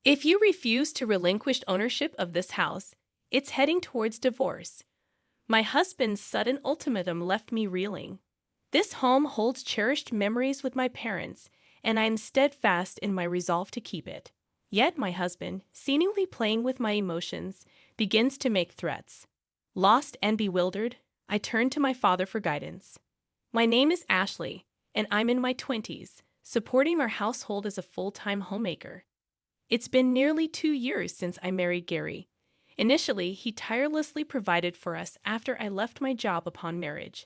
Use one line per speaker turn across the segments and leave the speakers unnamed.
If you refuse to relinquish ownership of this house, it's heading towards divorce. My husband's sudden ultimatum left me reeling. This home holds cherished memories with my parents, and I am steadfast in my resolve to keep it. Yet my husband, seemingly playing with my emotions, begins to make threats. Lost and bewildered, I turn to my father for guidance. My name is Ashley, and I'm in my 20s, supporting our household as a full-time homemaker. It's been nearly 2 years since I married Gary. Initially, he tirelessly provided for us after I left my job upon marriage.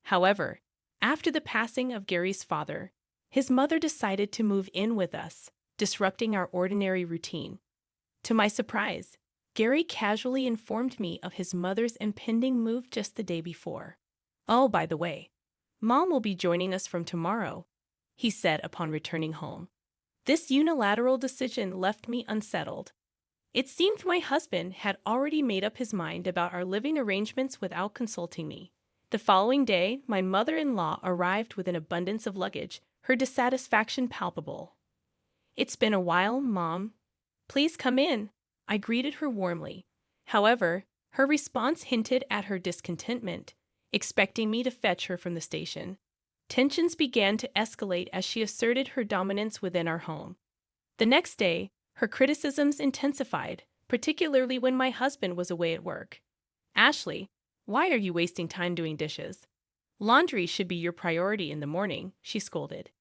However, after the passing of Gary's father, his mother decided to move in with us, disrupting our ordinary routine. To my surprise, Gary casually informed me of his mother's impending move just the day before. "Oh, by the way, Mom will be joining us from tomorrow," he said upon returning home. This unilateral decision left me unsettled. It seemed my husband had already made up his mind about our living arrangements without consulting me. The following day, my mother-in-law arrived with an abundance of luggage, her dissatisfaction palpable. "It's been a while, Mom. Please come in," I greeted her warmly. However, her response hinted at her discontentment, expecting me to fetch her from the station. Tensions began to escalate as she asserted her dominance within our home. The next day, her criticisms intensified, particularly when my husband was away at work. "Ashley, why are you wasting time doing dishes? Laundry should be your priority in the morning," she scolded.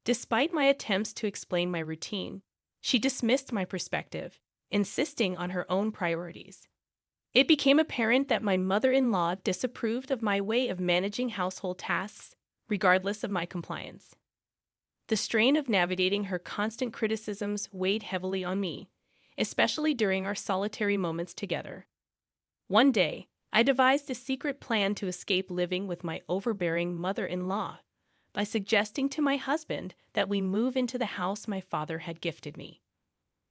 Despite my attempts to explain my routine, she dismissed my perspective, insisting on her own priorities. It became apparent that my mother-in-law disapproved of my way of managing household tasks, regardless of my compliance. The strain of navigating her constant criticisms weighed heavily on me, especially during our solitary moments together. One day, I devised a secret plan to escape living with my overbearing mother-in-law by suggesting to my husband that we move into the house my father had gifted me.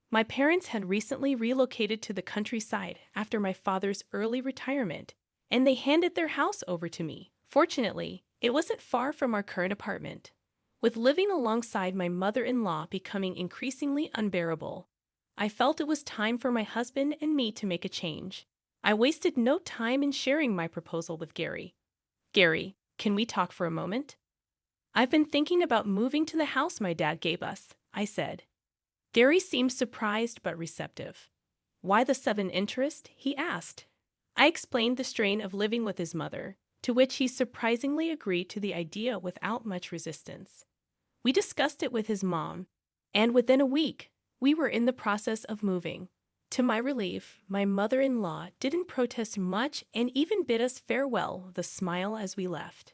My parents had recently relocated to the countryside after my father's early retirement, and they handed their house over to me. Fortunately, it wasn't far from our current apartment. With living alongside my mother-in-law becoming increasingly unbearable, I felt it was time for my husband and me to make a change. I wasted no time in sharing my proposal with Gary. "Gary, can we talk for a moment? I've been thinking about moving to the house my dad gave us," I said. Gary seemed surprised but receptive. "Why the sudden interest?" he asked. I explained the strain of living with his mother, to which he surprisingly agreed to the idea without much resistance. We discussed it with his mom, and within a week, we were in the process of moving. To my relief, my mother-in-law didn't protest much and even bid us farewell with a smile as we left.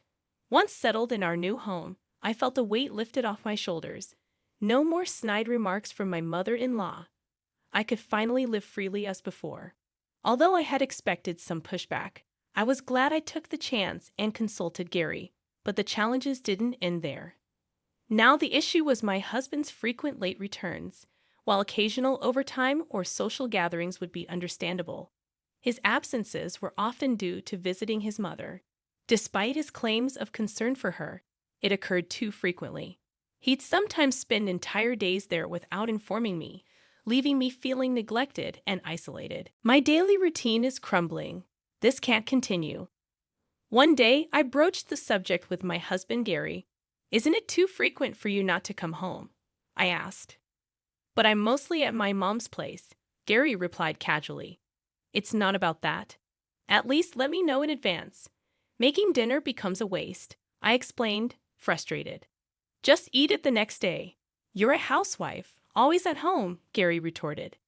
Once settled in our new home, I felt a weight lifted off my shoulders. No more snide remarks from my mother-in-law. I could finally live freely as before. Although I had expected some pushback, I was glad I took the chance and consulted Gary, but the challenges didn't end there. Now the issue was my husband's frequent late returns. While occasional overtime or social gatherings would be understandable, his absences were often due to visiting his mother. Despite his claims of concern for her, it occurred too frequently. He'd sometimes spend entire days there without informing me, leaving me feeling neglected and isolated. My daily routine is crumbling. This can't continue. One day, I broached the subject with my husband, Gary. "Isn't it too frequent for you not to come home?" I asked. "But I'm mostly at my mom's place," Gary replied casually. "It's not about that. At least let me know in advance. Making dinner becomes a waste," I explained, frustrated. "Just eat it the next day. You're a housewife, always at home," Gary retorted.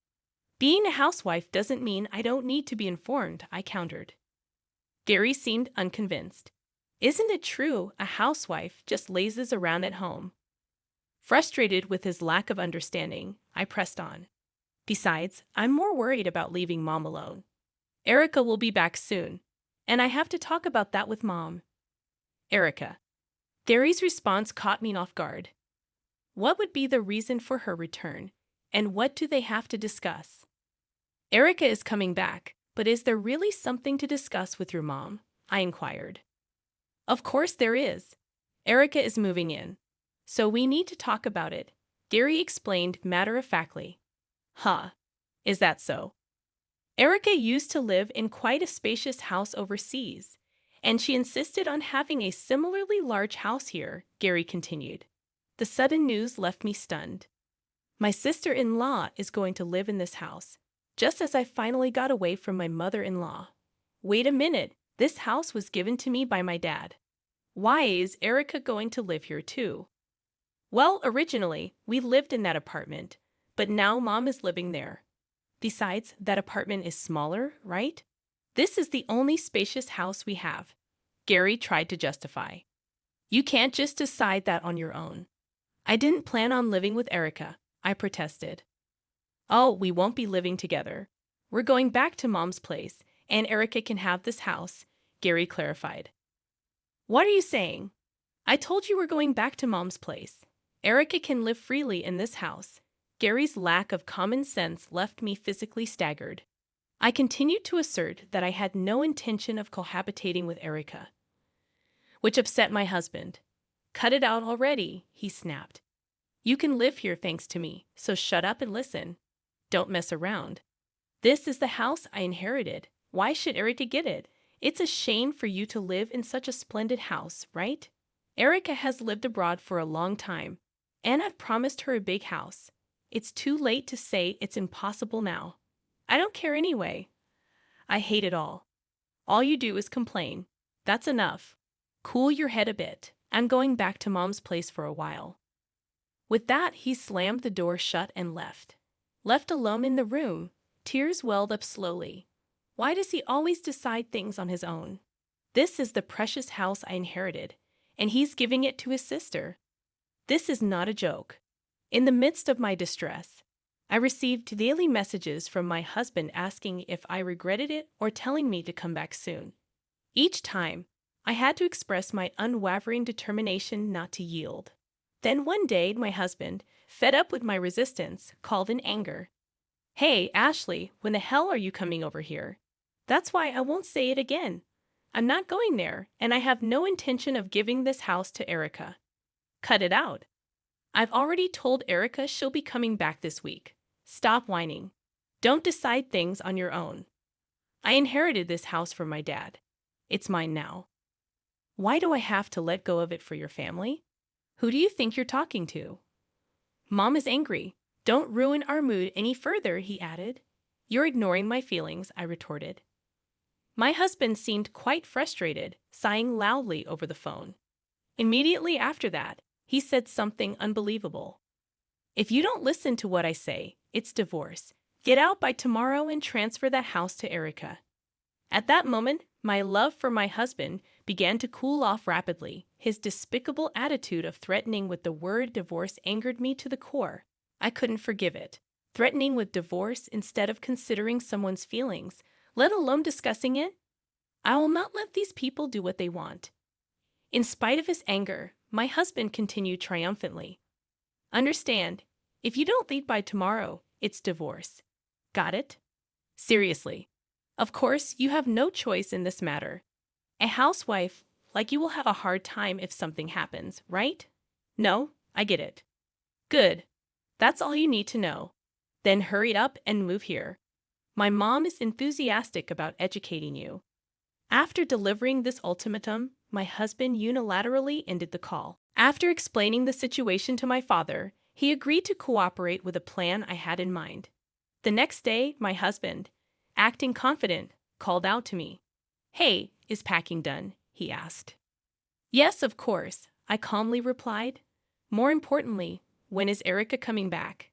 "Being a housewife doesn't mean I don't need to be informed," I countered. Gary seemed unconvinced. "Isn't it true a housewife just lazes around at home?" Frustrated with his lack of understanding, I pressed on. "Besides, I'm more worried about leaving Mom alone. Erica will be back soon, and I have to talk about that with Mom." "Erica." Gary's response caught me off guard. What would be the reason for her return, and what do they have to discuss? "Erica is coming back, but is there really something to discuss with your mom?" I inquired. "Of course there is. Erica is moving in, so we need to talk about it," Gary explained matter-of-factly. Huh, is that so? Erica used to live in quite a spacious house overseas, and she insisted on having a similarly large house here, Gary continued. The sudden news left me stunned. My sister-in-law is going to live in this house, just as I finally got away from my mother-in-law. Wait a minute, this house was given to me by my dad. Why is Erica going to live here too? Well, originally, we lived in that apartment, but now Mom is living there. Besides, that apartment is smaller, right? This is the only spacious house we have, Gary tried to justify. You can't just decide that on your own. I didn't plan on living with Erica, I protested. Oh, we won't be living together. We're going back to Mom's place, and Erica can have this house, Gary clarified. What are you saying? I told you we're going back to Mom's place. Erica can live freely in this house. Gary's lack of common sense left me physically staggered. I continued to assert that I had no intention of cohabitating with Erica, which upset my husband. Cut it out already, he snapped. You can live here thanks to me, so shut up and listen. Don't mess around. This is the house I inherited. Why should Erica get it? It's a shame for you to live in such a splendid house, right? Erica has lived abroad for a long time, and I've promised her a big house. It's too late to say it's impossible now. I don't care anyway. I hate it all. All you do is complain. That's enough. Cool your head a bit. I'm going back to Mom's place for a while. With that, he slammed the door shut and left. Left alone in the room, tears welled up slowly. Why does he always decide things on his own? This is the precious house I inherited, and he's giving it to his sister. This is not a joke. In the midst of my distress, I received daily messages from my husband asking if I regretted it or telling me to come back soon. Each time, I had to express my unwavering determination not to yield. Then one day, my husband, fed up with my resistance, called in anger. Hey, Ashley, when the hell are you coming over here? That's why I won't say it again. I'm not going there, and I have no intention of giving this house to Erica. Cut it out. I've already told Erica she'll be coming back this week. Stop whining. Don't decide things on your own. I inherited this house from my dad. It's mine now. Why do I have to let go of it for your family? Who do you think you're talking to? Mom is angry. Don't ruin our mood any further, he added. You're ignoring my feelings, I retorted. My husband seemed quite frustrated, sighing loudly over the phone. Immediately after that, he said something unbelievable. If you don't listen to what I say, it's divorce. Get out by tomorrow and transfer that house to Erica. At that moment, my love for my husband began to cool off rapidly. His despicable attitude of threatening with the word divorce angered me to the core. I couldn't forgive it. Threatening with divorce instead of considering someone's feelings, let alone discussing it? I will not let these people do what they want. In spite of his anger, my husband continued triumphantly. Understand, if you don't leave by tomorrow, it's divorce. Got it? Seriously. Of course, you have no choice in this matter. A housewife, like you, will have a hard time if something happens, right? No, I get it. Good. That's all you need to know. Then hurry up and move here. My mom is enthusiastic about educating you. After delivering this ultimatum, my husband unilaterally ended the call. After explaining the situation to my father, he agreed to cooperate with a plan I had in mind. The next day, my husband, acting confident, called out to me. Hey, is packing done? He asked. Yes, of course, I calmly replied. More importantly, when is Erica coming back?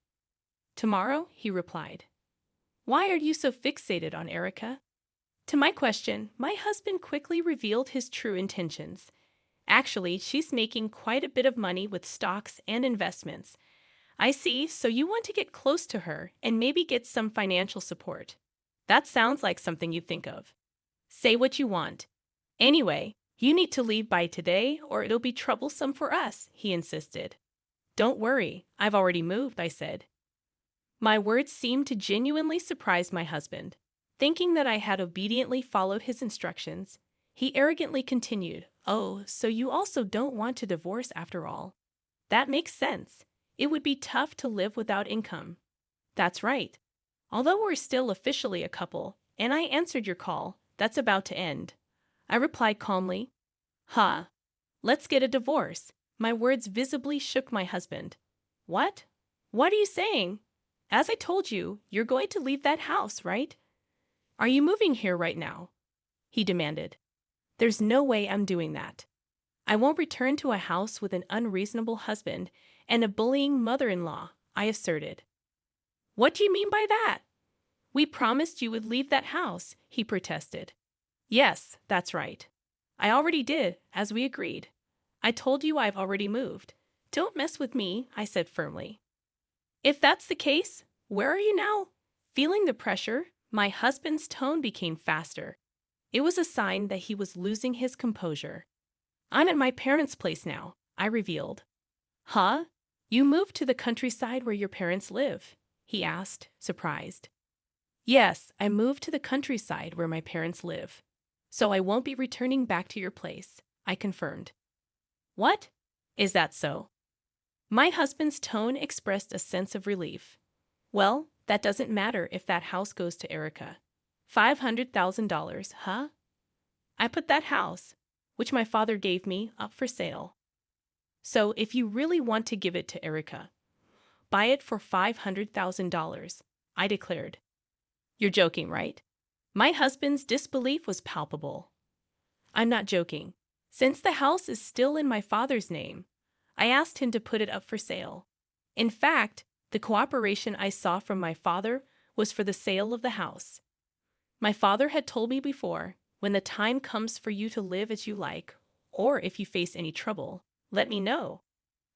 Tomorrow, he replied. Why are you so fixated on Erica? To my question, my husband quickly revealed his true intentions. Actually, she's making quite a bit of money with stocks and investments. I see, so you want to get close to her and maybe get some financial support. That sounds like something you think of. Say what you want. Anyway, you need to leave by today or it'll be troublesome for us, he insisted. Don't worry, I've already moved, I said. My words seemed to genuinely surprise my husband. Thinking that I had obediently followed his instructions, he arrogantly continued, Oh, so you also don't want to divorce after all. That makes sense. It would be tough to live without income. That's right. Although we're still officially a couple, and I answered your call, that's about to end. I replied calmly. Huh. Let's get a divorce. My words visibly shook my husband. What? What are you saying? As I told you, you're going to leave that house, right? Are you moving here right now? He demanded. There's no way I'm doing that. I won't return to a house with an unreasonable husband and a bullying mother-in-law, I asserted. What do you mean by that? We promised you would leave that house, he protested. Yes, that's right. I already did, as we agreed. I told you I've already moved. Don't mess with me, I said firmly. If that's the case, where are you now? Feeling the pressure, my husband's tone became faster. It was a sign that he was losing his composure. I'm at my parents' place now, I revealed. Huh? You moved to the countryside where your parents live? He asked, surprised. Yes, I moved to the countryside where my parents live. So I won't be returning back to your place, I confirmed. What? Is that so? My husband's tone expressed a sense of relief. Well, that doesn't matter if that house goes to Erica. $500,000, huh? I put that house, which my father gave me, up for sale. So if you really want to give it to Erica, buy it for $500,000, I declared. You're joking, right? My husband's disbelief was palpable. I'm not joking. Since the house is still in my father's name, I asked him to put it up for sale. In fact, the cooperation I saw from my father was for the sale of the house. My father had told me before, when the time comes for you to live as you like, or if you face any trouble, let me know.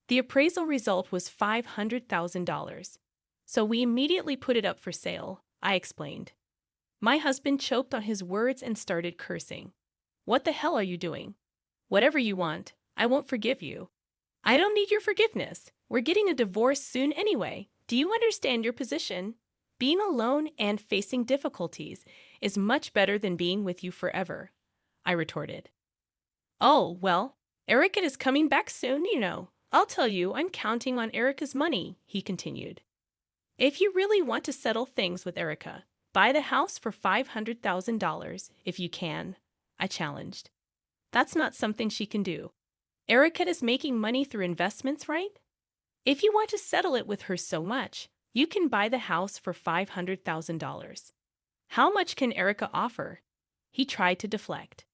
The appraisal result was $500,000. So we immediately put it up for sale, I explained. My husband choked on his words and started cursing. What the hell are you doing? Whatever you want, I won't forgive you. I don't need your forgiveness. We're getting a divorce soon anyway. Do you understand your position? Being alone and facing difficulties is much better than being with you forever, I retorted. Oh, well, Erica is coming back soon, you know. I'll tell you, I'm counting on Erica's money, he continued. If you really want to settle things with Erica, buy the house for $500,000 if you can, I challenged. That's not something she can do. Erica is making money through investments, right? If you want to settle it with her so much, you can buy the house for $500,000. How much can Erica offer? He tried to deflect.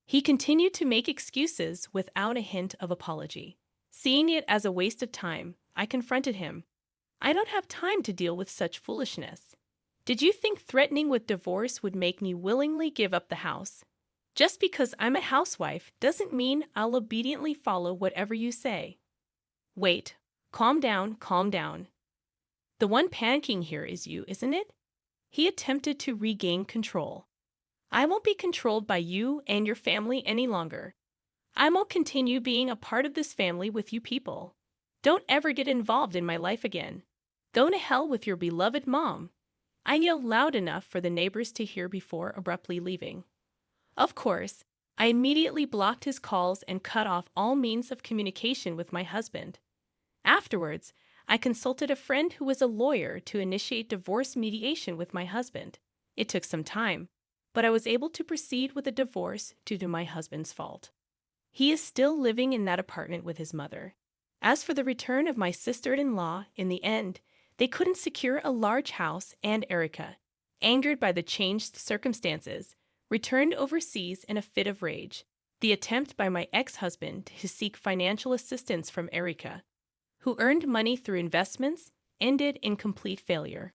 He continued to make excuses without a hint of apology. Seeing it as a waste of time, I confronted him. I don't have time to deal with such foolishness. Did you think threatening with divorce would make me willingly give up the house? Just because I'm a housewife doesn't mean I'll obediently follow whatever you say. Wait, calm down, calm down. The one panicking here is you, isn't it? He attempted to regain control. I won't be controlled by you and your family any longer. I won't continue being a part of this family with you people. Don't ever get involved in my life again. Go to hell with your beloved mom. I yelled loud enough for the neighbors to hear before abruptly leaving. Of course, I immediately blocked his calls and cut off all means of communication with my husband. Afterwards, I consulted a friend who was a lawyer to initiate divorce mediation with my husband. It took some time, but I was able to proceed with a divorce due to my husband's fault. He is still living in that apartment with his mother. As for the return of my sister-in-law, in the end, they couldn't secure a large house, and Erica, angered by the changed circumstances, returned overseas in a fit of rage. The attempt by my ex-husband to seek financial assistance from Erica, who earned money through investments, ended in complete failure.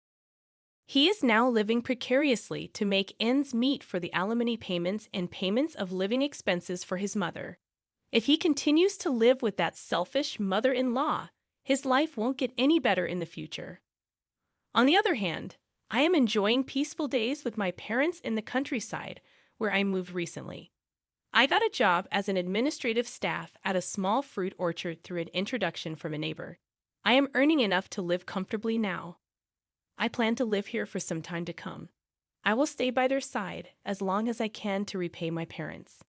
He is now living precariously to make ends meet for the alimony payments and payments of living expenses for his mother. If he continues to live with that selfish mother-in-law, his life won't get any better in the future. On the other hand, I am enjoying peaceful days with my parents in the countryside where I moved recently. I got a job as an administrative staff at a small fruit orchard through an introduction from a neighbor. I am earning enough to live comfortably now. I plan to live here for some time to come. I will stay by their side as long as I can to repay my parents.